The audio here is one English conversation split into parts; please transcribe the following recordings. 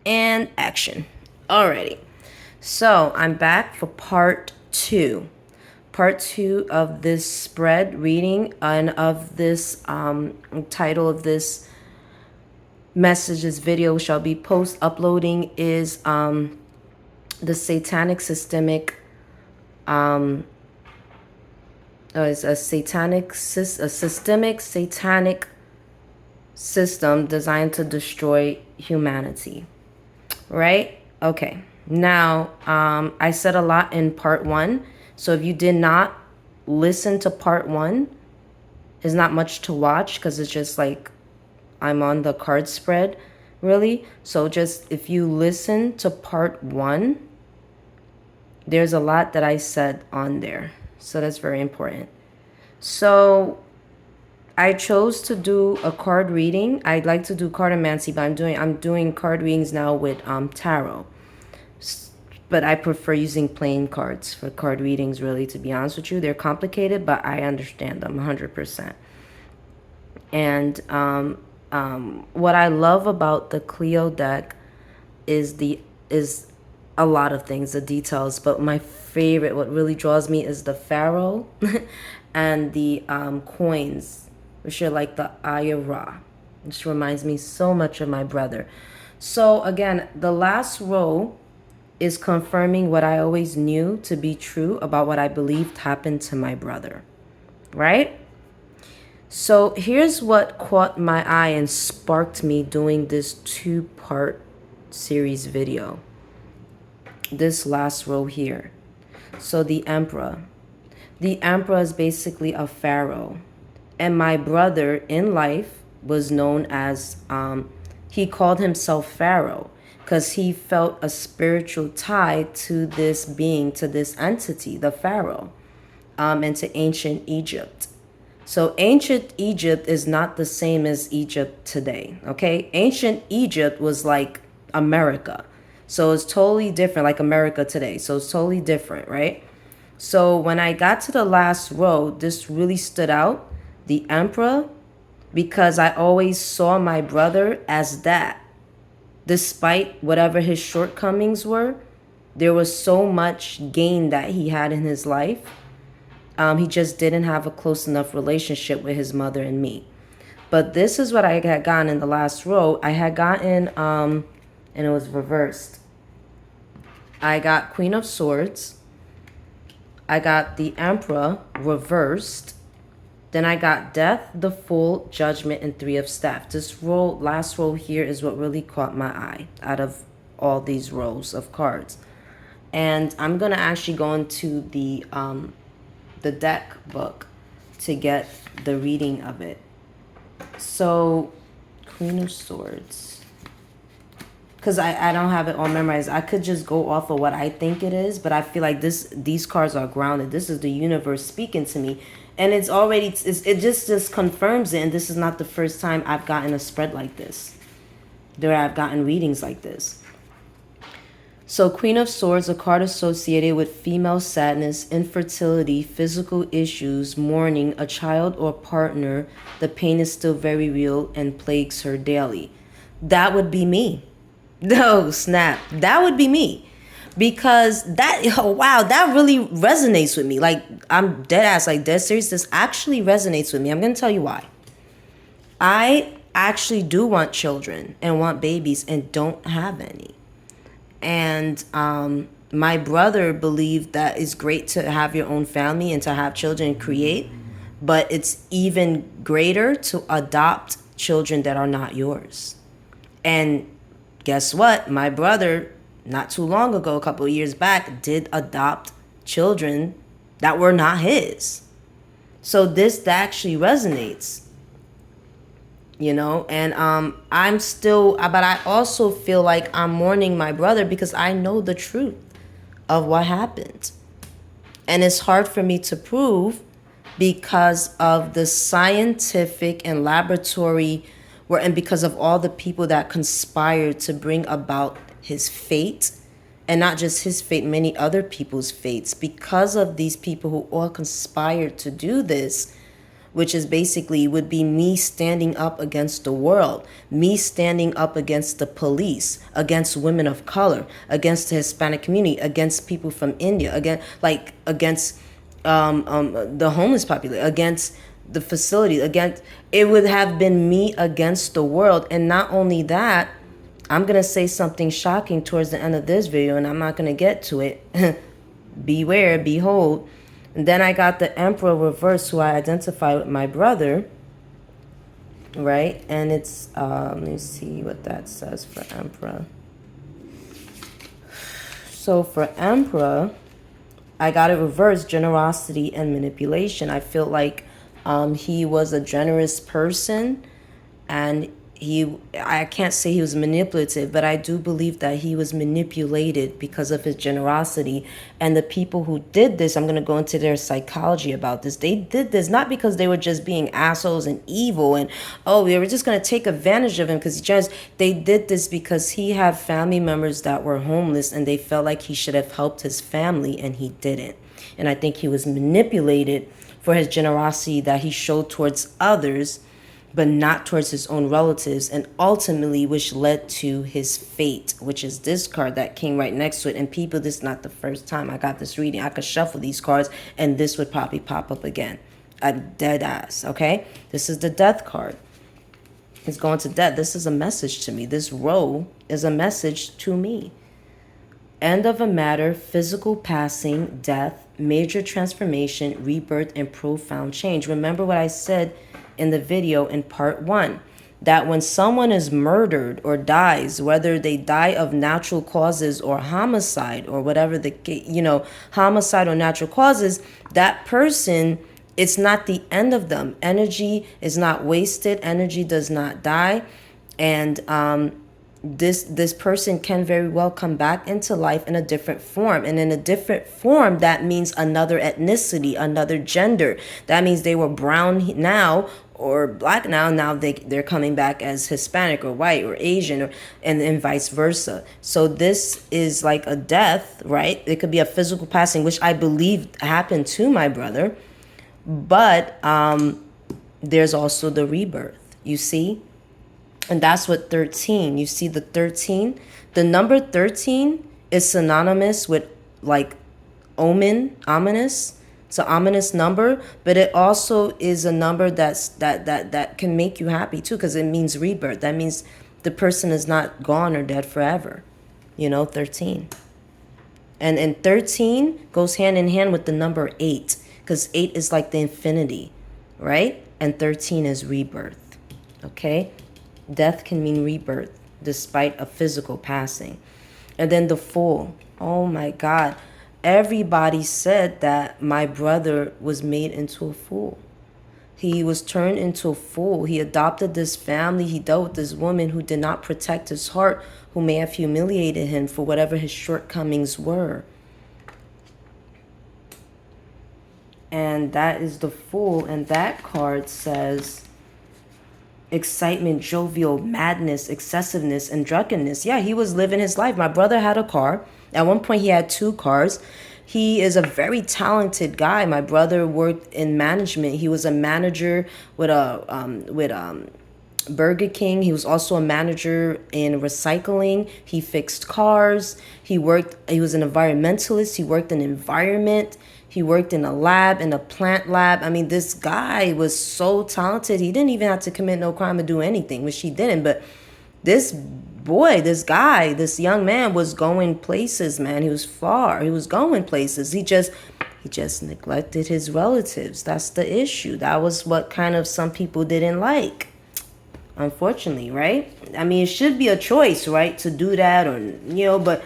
And action. Alrighty. So I'm back for part two. Part two of this spread reading and of this title of this message, this video shall be post uploading is the satanic systemic is a systemic satanic system designed to destroy humanity. Right? Okay. Now, I said a lot in part one. So if you did not listen to part one, it's not much to watch because it's just like I'm on the card spread, really. So just if you listen to part one, there's a lot that I said on there. So that's very important. So I chose to do a card reading. I'd like to do cardomancy, but I'm doing card readings now with tarot. But I prefer using plain cards for card readings, really, to be honest with you. They're complicated, but I understand them 100%. And what I love about the Clio deck is a lot of things, the details. But my favorite, what really draws me, is the pharaoh and the coins, which are like the Ayara, which reminds me so much of my brother. So again, the last row is confirming what I always knew to be true about what I believed happened to my brother, right? So here's what caught my eye and sparked me doing this two-part series video. This last row here. So the Emperor. The Emperor is basically a pharaoh. And my brother in life was known as, he called himself Pharaoh because he felt a spiritual tie to this being, to this entity, the Pharaoh, and to ancient Egypt. So ancient Egypt is not the same as Egypt today, okay? Ancient Egypt was like America. So it's totally different, like America today. So it's totally different, right? So when I got to the last row, this really stood out, the Emperor, because I always saw my brother as that. Despite whatever his shortcomings were, there was so much gain that he had in his life. He just didn't have a close enough relationship with his mother and me. But this is what I had gotten in the last row. I had gotten, and it was reversed. I got Queen of Swords. I got the Emperor reversed. Then I got Death, the Fool, Judgment, and Three of Staff. This row, last row here, is what really caught my eye out of all these rows of cards. And I'm gonna actually go into the deck book to get the reading of it. So, Queen of Swords. Because I don't have it all memorized. I could just go off of what I think it is, but I feel like these cards are grounded. This is the universe speaking to me. And it's already, it just confirms it. And this is not the first time I've gotten a spread like this. There I've gotten readings like this. So Queen of Swords, a card associated with female sadness, infertility, physical issues, mourning, a child or partner. The pain is still very real and plagues her daily. That would be me. No, snap. That would be me. Because that, oh, wow, that really resonates with me. Like, I'm dead ass, like dead serious. This actually resonates with me. I'm going to tell you why. I actually do want children and want babies and don't have any. And my brother believed that it's great to have your own family and to have children and create. But it's even greater to adopt children that are not yours. And guess what? My brother, not too long ago, a couple of years back, did adopt children that were not his. So this actually resonates, you know, and I'm still, but I also feel like I'm mourning my brother because I know the truth of what happened. And it's hard for me to prove because of the scientific and laboratory and because of all the people that conspired to bring about his fate, and not just his fate, many other people's fates. Because of these people who all conspired to do this, which is basically would be me standing up against the world, me standing up against the police, against women of color, against the Hispanic community, against people from India, against the homeless population, against the facility, against, it would have been me against the world. And not only that, I'm going to say something shocking towards the end of this video, and I'm not going to get to it. Beware, behold. And then I got the Emperor reverse, who I identify with my brother, right? And it's, let me see what that says for Emperor. So for Emperor, I got it reversed, generosity and manipulation. I feel like he was a generous person, and I can't say he was manipulative, but I do believe that he was manipulated because of his generosity. And the people who did this, I'm going to go into their psychology about this. They did this not because they were just being assholes and evil and, oh, we were just going to take advantage of him because they did this because he had family members that were homeless, and they felt like he should have helped his family, and he didn't. And I think he was manipulated for his generosity that he showed towards others, but not towards his own relatives, and ultimately which led to his fate, which is this card that came right next to it. And people, this is not the first time I got this reading. I could shuffle these cards and this would probably pop up again. I'm dead ass, okay? This is the death card. He's going to death. This is a message to me. This row is a message to me. End of a matter, physical passing, death, major transformation, rebirth, and profound change. Remember what I said in the video in part 1, that when someone is murdered or dies, whether they die of natural causes or homicide or whatever homicide or natural causes, that person, it's not the end of them. Energy is not wasted. Energy does not die. And this person can very well come back into life in a different form. And in a different form, that means another ethnicity, another gender. That means they were brown now or black now they're coming back as Hispanic or white or Asian, and vice versa. So this is like a death, right? It could be a physical passing, which I believe happened to my brother. But there's also the rebirth, you see? And that's what 13, you see the 13? The number 13 is synonymous with like ominous. It's an ominous number, but it also is a number that can make you happy too, because it means rebirth. That means the person is not gone or dead forever. 13. And 13 goes hand in hand with the number 8, because 8 is like the infinity, right? And 13 is rebirth, okay? Death can mean rebirth despite a physical passing. And then the Fool. Oh my God. Everybody said that my brother was made into a fool. He was turned into a fool. He adopted this family. He dealt with this woman who did not protect his heart, who may have humiliated him for whatever his shortcomings were. And that is the Fool. And that card says excitement, jovial, madness, excessiveness, and drunkenness. Yeah, he was living his life. My brother had a car. At one point, he had 2 cars. He is a very talented guy. My brother worked in management. He was a manager with Burger King. He was also a manager in recycling. He fixed cars. He was an environmentalist. He worked in environment. He worked in a lab, in a plant lab. I mean, this guy was so talented. He didn't even have to commit no crime or do anything, which he didn't. But this young man was going places, man. He was far. He was going places. He just neglected his relatives. That's the issue. That was what kind of some people didn't like, unfortunately, right? I mean, it should be a choice, right, to do that, or, but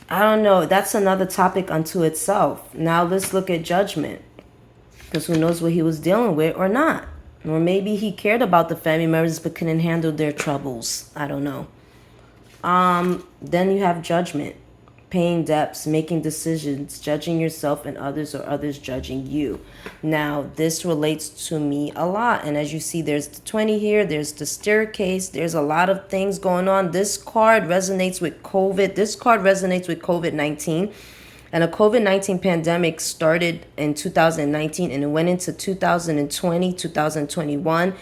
I don't know. That's another topic unto itself. Now let's look at judgment, because who knows what he was dealing with or not. Or maybe he cared about the family members but couldn't handle their troubles. I don't know. Then you have judgment, paying debts, making decisions, judging yourself and others, or others judging you. Now, this relates to me a lot. And as you see, there's the 20 here. There's the staircase. There's a lot of things going on. This card resonates with COVID. This card resonates with COVID-19. And the COVID-19 pandemic started in 2019 and it went into 2020, 2021.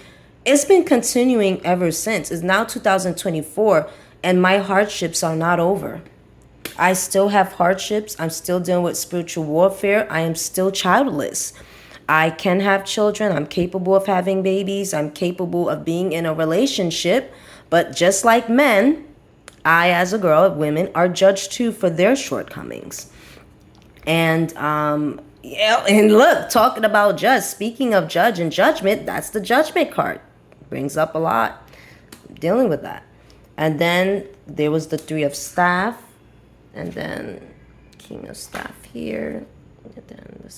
It's been continuing ever since. It's now 2024 and my hardships are not over. I still have hardships. I'm still dealing with spiritual warfare. I am still childless. I can have children. I'm capable of having babies. I'm capable of being in a relationship. But just like men, I, as a girl, women are judged too for their shortcomings. And yeah, and look, talking about judge, speaking of judge and judgment, that's the judgment card. Brings up a lot. Dealing with that. And then there was the Three of Staff. And then King of Staff here. And then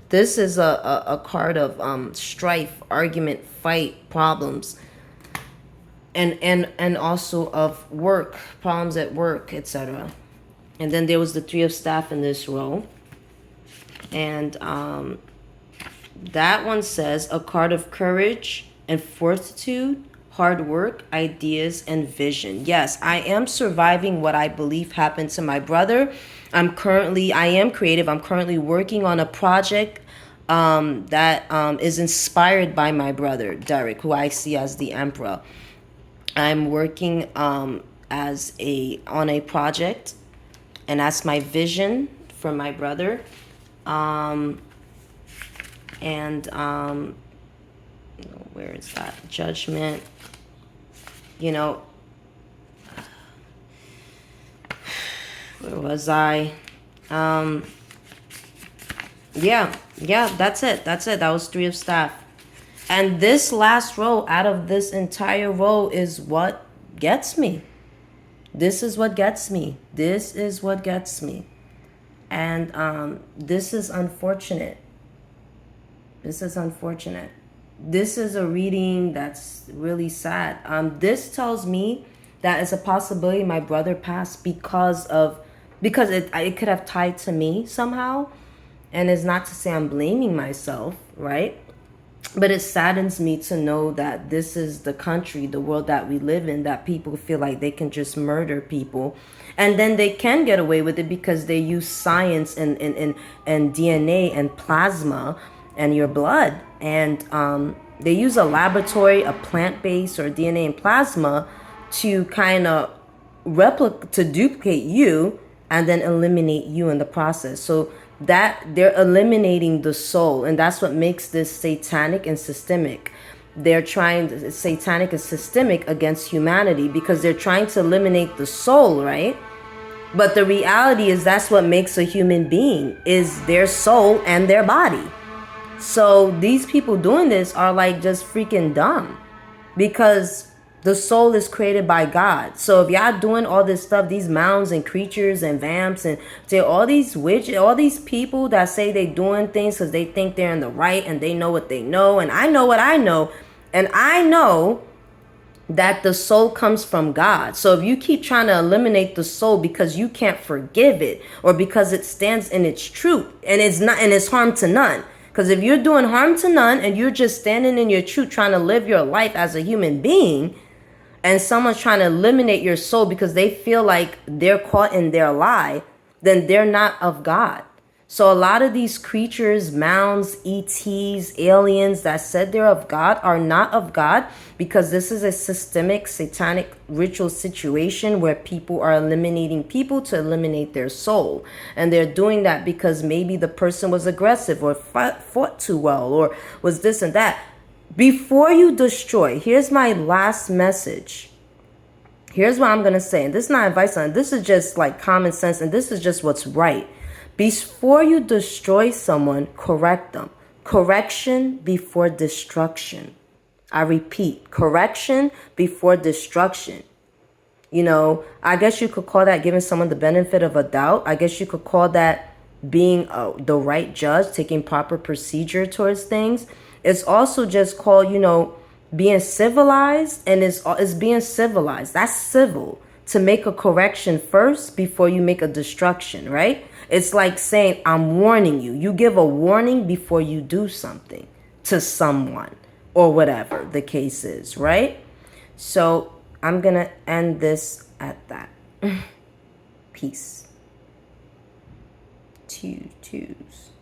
this is a card of strife, argument, fight, problems. And also of work, problems at work, etc. And then there was the Three of Staff in this row. And that one says a card of courage and fortitude, hard work, ideas, and vision. Yes, I am surviving what I believe happened to my brother. I am creative. I'm currently working on a project that is inspired by my brother, Derek, who I see as the Emperor. I'm working on a project, and that's my vision for my brother. Where is that? Judgment. Where was I? Yeah, that's it. That was Three of Staff. And this last row out of this entire row is what gets me. This is what gets me. And this is unfortunate. This is a reading that's really sad. This tells me that it's a possibility my brother passed because it could have tied to me somehow. And it's not to say I'm blaming myself, right? But it saddens me to know that this is the country, the world that we live in, that people feel like they can just murder people. And then they can get away with it because they use science and DNA and plasma and your blood. And they use a laboratory, a plant-based or DNA and plasma to kind of to duplicate you and then eliminate you in the process. So that they're eliminating the soul, and that's what makes this satanic and systemic. Satanic and systemic against humanity because they're trying to eliminate the soul, right? But the reality is that's what makes a human being, is their soul and their body. So these people doing this are like just freaking dumb because the soul is created by God. So if y'all doing all this stuff, these mounds and creatures and vamps and all these witches, all these people that say they doing things because they think they're in the right and they know what they know and I know what I know, and I know that the soul comes from God. So if you keep trying to eliminate the soul because you can't forgive it or because it stands in its truth and it's harm to none. Because if you're doing harm to none and you're just standing in your truth trying to live your life as a human being, and someone's trying to eliminate your soul because they feel like they're caught in their lie, then they're not of God. So a lot of these creatures, mounds, ETs, aliens that said they're of God are not of God because this is a systemic satanic ritual situation where people are eliminating people to eliminate their soul. And they're doing that because maybe the person was aggressive or fought too well or was this and that. Before you destroy, here's my last message. Here's what I'm going to say. And this is not advice on it. This is just like common sense. And this is just what's right. Before you destroy someone, correct them. Correction before destruction. I repeat, correction before destruction. I guess you could call that giving someone the benefit of a doubt. I guess you could call that being the right judge, taking proper procedure towards things. It's also just called, being civilized, and it's being civilized. That's civil, to make a correction first before you make a destruction, right? It's like saying, I'm warning you. You give a warning before you do something to someone or whatever the case is, right? So I'm going to end this at that. Peace. Two twos.